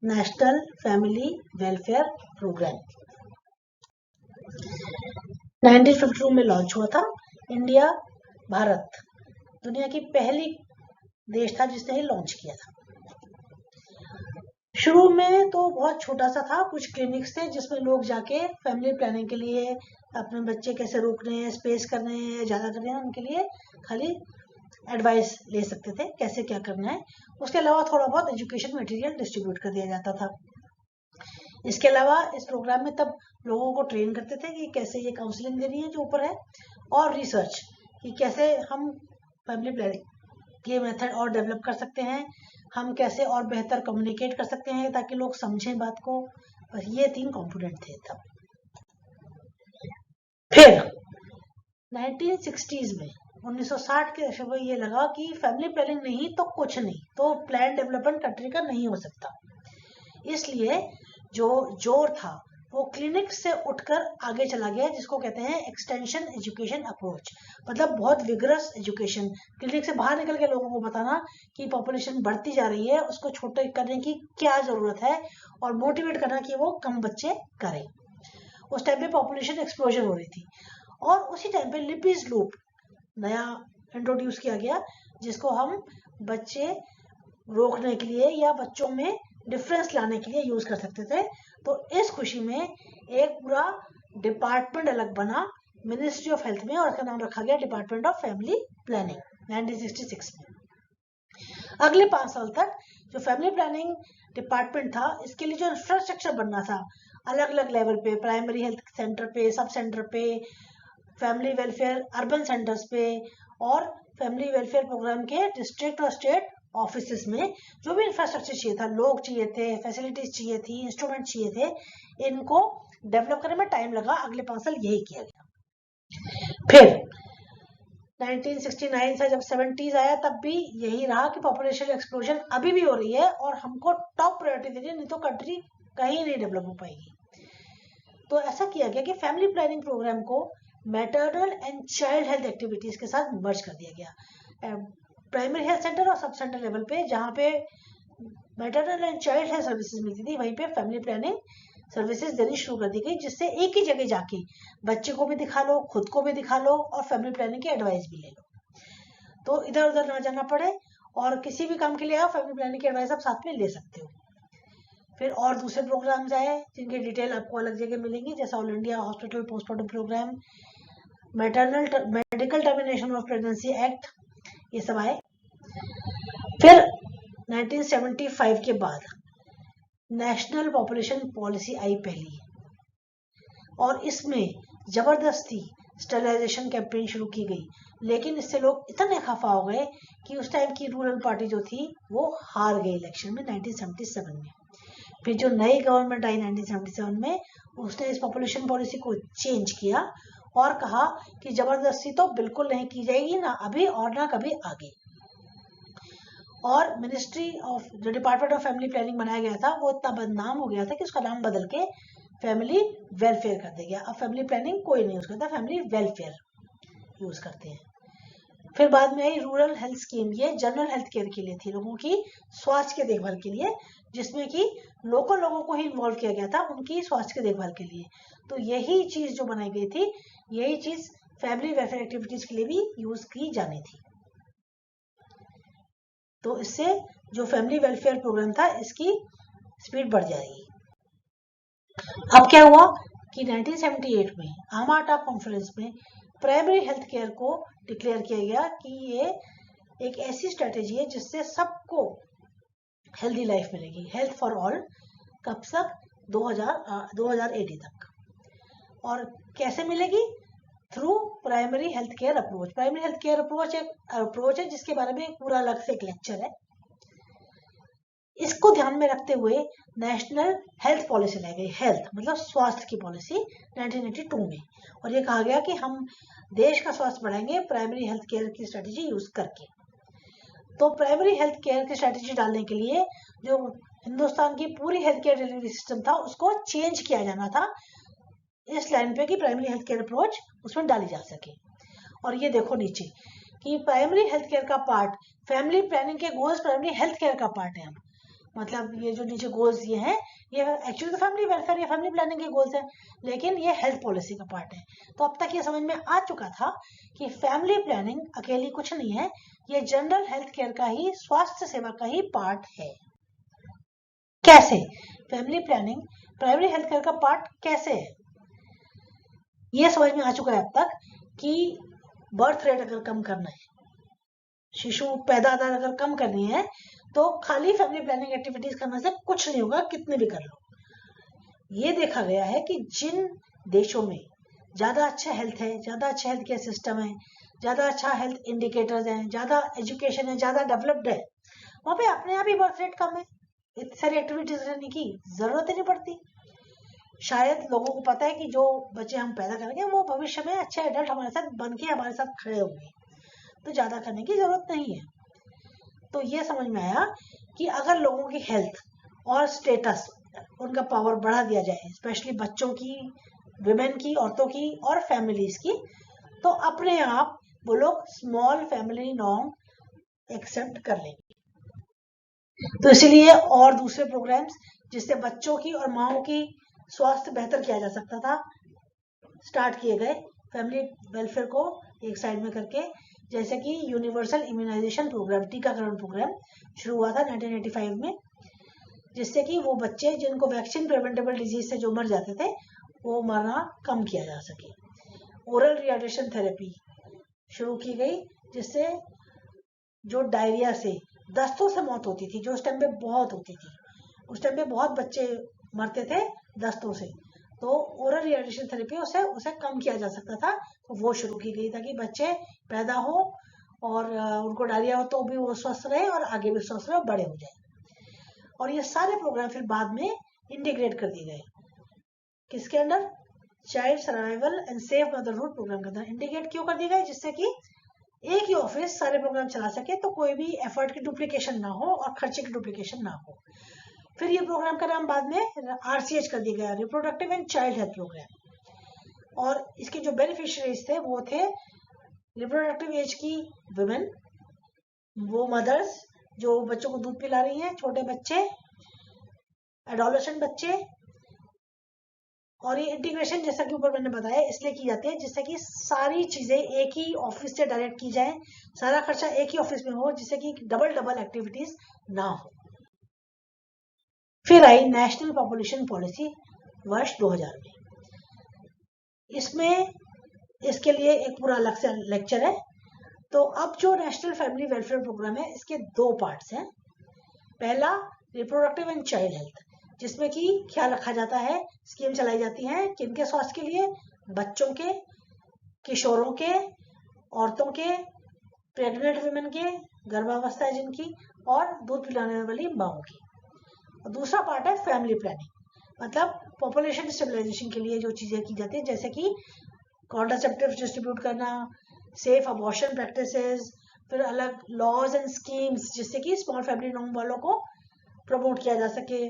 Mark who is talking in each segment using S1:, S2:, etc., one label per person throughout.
S1: National family welfare programme 1952 में launch हुआ था। इंडिया, भारत दुनिया की पहली देश था जिसने लॉन्च किया था। शुरू में तो बहुत छोटा सा था, कुछ क्लिनिक्स थे जिसमें लोग जाके फैमिली प्लानिंग के लिए, अपने बच्चे कैसे रोकने हैं, स्पेस करने हैं, ज़्यादा करने हैं, उनके लिए खाली एडवाइस ले सकते थे कैसे क्या करना है। उसके अलावा थोड़ा बहुत एजुकेशन मटेरियल डिस्ट्रीब्यूट कर दिया जाता था। इसके अलावा इस प्रोग्राम में तब लोगों को ट्रेन करते थे कि कैसे ये काउंसलिंग देनी है जो ऊपर है, और रिसर्च कि कैसे हम फैमिली प्लानिंग ये मेथड और डेवलप कर सकते हैं, हम कैसे और बेहतर कम्युनिकेट कर सकते हैं ताकि लोग समझें बात को। बस ये 3 कंपोनेंट थे तब। फिर 1960s में 1960 के दशक में ये लगा कि फैमिली प्लानिंग नहीं तो कुछ नहीं, तो प्लान डेवलपमेंट कंट्री का नहीं हो सकता। इसलिए जो जोर था वो क्लिनिक से उठकर आगे चला गया, जिसको कहते हैं एक्सटेंशन एजुकेशन अप्रोच। मतलब बहुत विगरस एजुकेशन, क्लिनिक से बाहर निकल के लोगों को बताना कि पॉपुलेशन बढ़ती जा रही है, उसको छोटे करने की क्या जरूरत है, और मोटिवेट करना कि वो कम बच्चे करें। उस टाइम पे पॉपुलेशन एक्सप्लोजन हो रही थी, और उसी टाइम पे लिपिज लूप नया इंट्रोड्यूस किया गया, जिसको हम बच्चे रोकने के लिए या बच्चों में डिफरेंस लाने के लिए यूज कर सकते थे। तो इस खुशी में एक पूरा डिपार्टमेंट अलग बना मिनिस्ट्री ऑफ हेल्थ में, और उसका नाम रखा गया डिपार्टमेंट ऑफ फैमिली प्लानिंग 1966 में। अगले 5 साल तक जो फैमिली प्लानिंग डिपार्टमेंट था, इसके लिए जो इंफ्रास्ट्रक्चर बनना था अलग अलग लेवल पे, प्राइमरी हेल्थ सेंटर पे, सब सेंटर पे, फैमिली वेलफेयर अर्बन सेंटर्स पे, और फैमिली वेलफेयर प्रोग्राम के डिस्ट्रिक्ट और स्टेट ऑफिस में जो भी इंफ्रास्ट्रक्चर चाहिए था, लोग चाहिए थे, फैसिलिटीज चाहिए थी, इंस्ट्रूमेंट चाहिए थे, इनको डेवलप करने में टाइम लगा। अगले 5 साल यही किया गया। फिर 1969 से जब 70s आया, तब भी यही रहा कि पॉपुलेशन एक्सप्लोजन अभी भी हो रही है और हमको टॉप प्रायोरिटी देनी है, नहीं तो कंट्री कहीं नहीं डेवलप हो पाएगी। तो ऐसा किया गया कि फैमिली प्लानिंग प्रोग्राम को maternal and child health activities के साथ मर्ज कर दिया गया। प्राइमरी हेल्थ सेंटर और सब सेंटर लेवल पे जहाँ पे maternal and child health services मिलती थी, वहीं पे फैमिली प्लानिंग सर्विसेज देनी शुरू कर दी गई, जिससे एक ही जगह जाके बच्चे को भी दिखा लो, खुद को भी दिखा लो, और फैमिली प्लानिंग की एडवाइस भी ले लो, तो इधर उधर ना जाना पड़े, और किसी भी काम के लिए आप फैमिली प्लानिंग की एडवाइस आप साथ में ले सकते हो। फिर और दूसरे प्रोग्राम्स आए जिनकी डिटेल आपको अलग जगह मिलेंगी, जैसा all India hospital postmortem programme, medical termination of pregnancy act, ये सब आए। फिर 1975 के बाद नेशनल पॉपुलेशन पॉलिसी आई पहली, और इसमें जबरदस्ती स्टरलाइजेशन कैंपेन शुरू की गई, लेकिन इससे लोग इतने खफा हो गए कि उस टाइम की रूरल पार्टी जो थी वो हार गई इलेक्शन में 1977 में। फिर जो नई गवर्नमेंट आई 1977 में, उसने इस पॉपुलेशन पॉलिसी को चेंज किया और कहा कि जबरदस्ती तो बिल्कुल नहीं की जाएगी, ना अभी और ना कभी आगे। और मिनिस्ट्री ऑफ जो डिपार्टमेंट ऑफ फैमिली प्लानिंग बनाया गया था, वो इतना बदनाम हो गया था कि उसका नाम बदल के फैमिली वेलफेयर कर दिया गया। अब फैमिली प्लानिंग कोई नहीं यूज करता, फैमिली वेलफेयर यूज करते हैं। फिर बाद में आई रूरल हेल्थ स्कीम, ये जनरल हेल्थ केयर के लिए थी, लोगों की स्वास्थ्य के देखभाल के लिए, जिसमें कि लोकल लोगों को ही इन्वॉल्व किया गया था उनकी स्वास्थ्य के देखभाल के लिए। तो यही चीज जो बनाई गई थी, यही चीज फैमिली वेलफेयर एक्टिविटीज के लिए भी यूज की जानी थी। तो इससे जो फैमिली वेलफेयर प्रोग्राम था, इसकी स्पीड बढ़ जाएगी। अब क्या हुआ कि 1978 में आमाटा कॉन्फ्रेंस में प्राइमरी हेल्थ केयर को डिक्लेयर किया गया कि ये एक ऐसी स्ट्रेटेजी है जिससे सबको हेल्दी लाइफ मिलेगी, हेल्थ फॉर ऑल, कब तक 2080 तक। और कैसे मिलेगी? Through primary health care approach. Primary health care approach एक अप्रोच है जिसके बारे में पूरा अलग से एक लेक्चर है। इसको ध्यान में रखते हुए नेशनल हेल्थ पॉलिसी लाई गई, हेल्थ मतलब स्वास्थ्य की पॉलिसी 1982 में, और ये कहा गया कि हम देश का स्वास्थ्य बढ़ाएंगे प्राइमरी हेल्थ केयर की स्ट्रेटेजी यूज करके। तो प्राइमरी हेल्थ केयर की स्ट्रेटेजी डालने के लिए जो हिंदुस्तान की पूरी हेल्थ केयर डिलीवरी सिस्टम था, उसको चेंज किया जाना था इस लाइन पे कि प्राइमरी हेल्थ केयर अप्रोच उसमें डाली जा सके। और ये देखो नीचे कि प्राइमरी हेल्थ केयर का पार्ट, फैमिली प्लानिंग के गोल्स प्राइमरी हेल्थ केयर का पार्ट है। मतलब ये जो नीचे गोल्स ये हैं, ये एक्चुअली तो फैमिली वेलफेयर या फैमिली प्लानिंग के गोल्स हैं, लेकिन ये हेल्थ पॉलिसी का पार्ट है। तो अब तक ये समझ में आ चुका था कि फैमिली प्लानिंग अकेली कुछ नहीं है, ये जनरल हेल्थ केयर का ही, स्वास्थ्य सेवा का ही पार्ट है। कैसे family planning primary health care का पार्ट कैसे है, ये समझ में आ चुका है अब तक कि बर्थ रेट अगर कम करना है, शिशु पैदा दर अगर कम करनी है, तो खाली फैमिली प्लानिंग एक्टिविटीज करने से कुछ नहीं होगा, कितने भी कर लो। ये देखा गया है कि जिन देशों में ज्यादा अच्छा हेल्थ है, ज्यादा अच्छा हेल्थ केयर सिस्टम है, ज्यादा अच्छा हेल्थ इंडिकेटर्स हैं, ज्यादा एजुकेशन है, ज्यादा डेवलप्ड है, वहां पे अपने आप ही बर्थ रेट कम है, इतनी सारी एक्टिविटीज करने की जरूरत ही नहीं पड़ती। शायद लोगों को पता है कि जो बच्चे हम पैदा करेंगे वो भविष्य में अच्छे एडल्ट हमारे साथ बन के हमारे साथ खड़े होंगे, तो ज्यादा करने की जरूरत नहीं है। तो ये समझ में आया कि अगर लोगों की हेल्थ और स्टेटस, उनका पावर बढ़ा दिया जाए, स्पेशली बच्चों की, विमेन की, औरतों की और फैमिलीज की, तो अपने आप वो लोग स्मॉल फैमिली नॉर्म एक्सेप्ट कर लेंगे। तो इसीलिए और दूसरे प्रोग्राम्स जिससे बच्चों की और माओ की स्वास्थ्य बेहतर किया जा सकता था, स्टार्ट किए गए फैमिली वेलफेयर को एक साइड में करके। जैसे कि यूनिवर्सल इम्यूनाइजेशन प्रोग्राम, टीकाकरण प्रोग्राम शुरू हुआ था 1985 में, जिससे कि वो बच्चे जिनको वैक्सीन प्रिवेंटेबल डिजीज से जो मर जाते थे, वो मरना कम किया जा सके। ओरल रिहाइड्रेशन थेरेपी शुरू की गई, जिससे जो डायरिया से, दस्तों से मौत होती थी, जो उस टाइम पे बहुत होती थी, उस टाइम पे बहुत बच्चे मरते थे दस्तों से, तो ओरल रिहाइड्रेशन थेरेपी उसे कम किया जा सकता था। तो वो शुरू की गई ताकि बच्चे पैदा हो और उनको डायरिया हो तो भी वो स्वस्थ रहे और आगे भी स्वस्थ रहे और बड़े हो जाए। और ये सारे प्रोग्राम फिर बाद में इंटीग्रेट कर दिए गए, किसके under? Child survival and safe motherhood programme के अंदर इंटीग्रेट क्यों कर दिए गए? जिससे कि एक ही ऑफिस सारे प्रोग्राम चला सके, तो कोई भी एफर्ट की डुप्लीकेशन ना हो और खर्चे की डुप्लीकेशन ना हो। फिर ये प्रोग्राम का नाम बाद में RCH कर दिया गया, reproductive and child health programme. और इसके जो बेनिफिशियरीज थे वो थे रिप्रोडक्टिव एज की वुमेन, वो मदर्स जो बच्चों को दूध पिला रही हैं, छोटे बच्चे, एडोलेसेंट बच्चे। और ये इंटीग्रेशन जैसा कि ऊपर मैंने बताया इसलिए की जाती है जिससे कि सारी चीजें एक ही ऑफिस से डायरेक्ट की जाए, सारा खर्चा एक ही ऑफिस में हो, जिससे कि डबल एक्टिविटीज ना हो। फिर आई नेशनल पॉपुलेशन पॉलिसी वर्ष 2000 में। इसमें इसके लिए एक पूरा अलग से लेक्चर है। तो अब जो नेशनल फैमिली वेलफेयर प्रोग्राम है, इसके दो पार्ट्स हैं। पहला रिप्रोडक्टिव एंड चाइल्ड हेल्थ, जिसमें कि ख्याल रखा जाता है, स्कीम चलाई जाती है किनके स्वास्थ्य के लिए? बच्चों के, किशोरों के, औरतों के, प्रेग्नेंट वुमेन के, गर्भावस्था है जिनकी, और दूध पिलाने वाली माओं की। और दूसरा पार्ट है फैमिली प्लानिंग, मतलब पॉपुलेशन स्टेबलाइजेशन के लिए जो चीजें की जाती है, जैसे कि कॉन्ट्रासेप्टिव डिस्ट्रीब्यूट करना, सेफ अबॉर्शन प्रैक्टिसेस, फिर अलग लॉज एंड स्कीम्स जिससे कि स्मॉल फैमिली नॉर्म वालों को प्रमोट किया जा सके,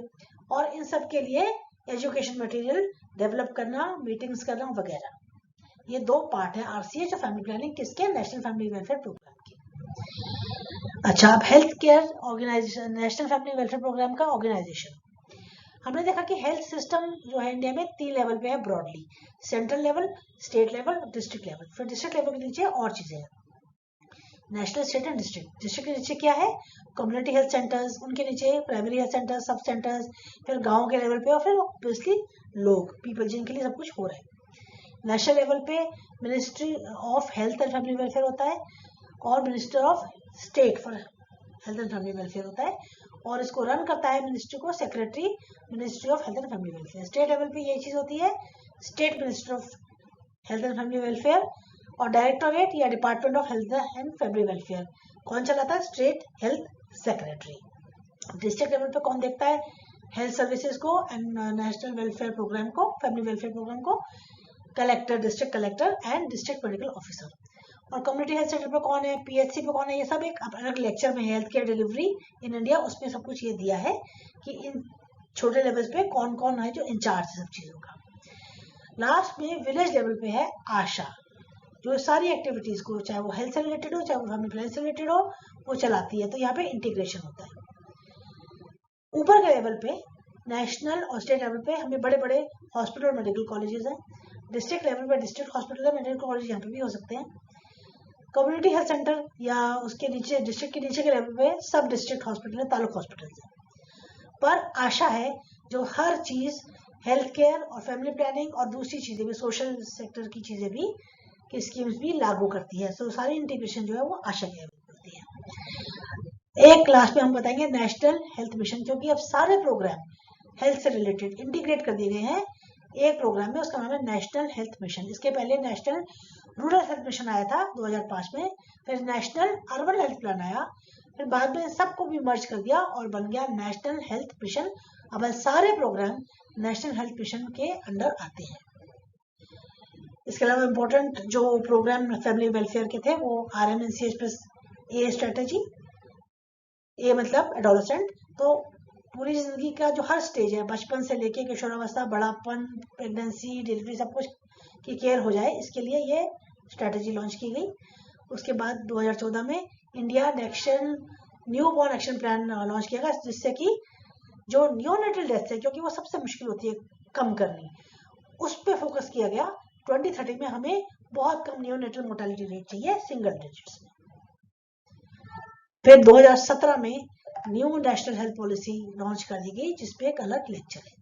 S1: और इन सब के लिए एजुकेशन मटेरियल डेवलप करना, मीटिंग्स करना वगैरह। ये दो पार्ट है RCH और फैमिली प्लानिंग किसके? नेशनल फैमिली वेलफेयर प्रोग्राम के। अच्छा, अब health care organisation, national family welfare programme का ऑर्गेनाइजेशन। हमने देखा कि हेल्थ सिस्टम जो है इंडिया में 3 लेवल पे है broadly, central level, state level, district level. फिर डिस्ट्रिक्ट लेवल के नीचे और चीजें हैं, national, state and district. District के नीचे क्या है? कम्युनिटी हेल्थ सेंटर्स, उनके नीचे प्राइमरी हेल्थ सेंटर्स, सब सेंटर्स, फिर गाँव के लेवल पे, और फिर ऑब्वियसली लोग, पीपल, जिनके लिए सब कुछ हो रहा है। नेशनल लेवल पे ministry of health and family welfare होता है, और minister of state for health and family welfare होता है, और इसको रन करता है मिनिस्ट्री को secretary, ministry of health and family welfare. State level पे यही चीज होती है, state minister of health and family welfare, और डायरेक्टोरेट या department of health and family welfare कौन चलाता है? State health secretary. District level पे कौन देखता है? हेल्थ सर्विसेज को एंड नेशनल वेलफेयर प्रोग्राम को, फैमिली वेलफेयर प्रोग्राम को, collector, district collector and district medical officer. और कम्युनिटी हेल्थ सेंटर पे कौन है? PHC पे कौन है? ये सब एक अलग लेक्चर में, health care delivery in India, उसमें सब कुछ ये दिया है कि इन छोटे लेवल्स पे कौन कौन है जो इंचार्ज है सब चीजों का। लास्ट में विलेज लेवल पे है आशा, जो सारी एक्टिविटीज को, चाहे वो हेल्थ से रिलेटेड हो, चाहे वो फैमिली प्लानिंग से रिलेटेड हो, वो चलाती है। तो यहाँ पे इंटीग्रेशन होता है। ऊपर के लेवल पे नेशनल और स्टेट लेवल पे हमें बड़े बड़े हॉस्पिटल और मेडिकल कॉलेजेस हैं। डिस्ट्रिक्ट लेवल पे डिस्ट्रिक्ट हॉस्पिटल और मेडिकल कॉलेज यहाँ पे भी हो सकते हैं। कम्युनिटी हेल्थ सेंटर या उसके नीचे डिस्ट्रिक्ट के नीचे के लेवल पे सब डिस्ट्रिक्ट हॉस्पिटल है, तालुक हॉस्पिटल है। पर आशा है जो हर चीज हेल्थ केयर और फैमिली प्लानिंग और दूसरी चीजें भी, सोशल सेक्टर की चीजें भी, की स्कीम्स भी लागू करती है। सो सारी इंटीग्रेशन जो है वो आशा के लेवल पर होती है। एक क्लास में हम बताएंगे नेशनल हेल्थ मिशन, क्योंकि अब सारे प्रोग्राम हेल्थ से रिलेटेड इंटीग्रेट कर दिए गए हैं एक प्रोग्राम में, उसका नाम है नेशनल हेल्थ मिशन। इसके पहले नेशनल रूरल हेल्थ मिशन आया था 2005 में, फिर नेशनल अर्बन हेल्थ प्लान आया, फिर बाद में सबको भी मर्ज कर दिया और बन गया नेशनल हेल्थ मिशन। अब सारे प्रोग्राम नेशनल हेल्थ मिशन के अंडर आते हैं। इसके अलावा इम्पोर्टेंट जो प्रोग्राम फैमिली वेलफेयर के थे वो RMNCH+A स्ट्रेटेजी, ए मतलब एडोलेसेंट, तो पूरी जिंदगी का जो हर स्टेज है, बचपन से लेके किशोरावस्था, बड़ापन, प्रेगनेंसी, डिलीवरी, सब कुछ की केयर हो जाए, इसके लिए ये स्ट्रेटेजी लॉन्च की गई। उसके बाद 2014 में India national new born action plan launch किया गया, जिससे कि जो न्यूनेटल डेथ है, क्योंकि वो सबसे मुश्किल होती है कम करनी, उस पर फोकस किया गया। 2030 में हमें बहुत कम न्यूनेटल मोर्टेलिटी रेट चाहिए, सिंगल डिजिट्स में। फिर 2017 में new national health policy launch कर दी गई, जिसपे एक अलग लेक्चर है।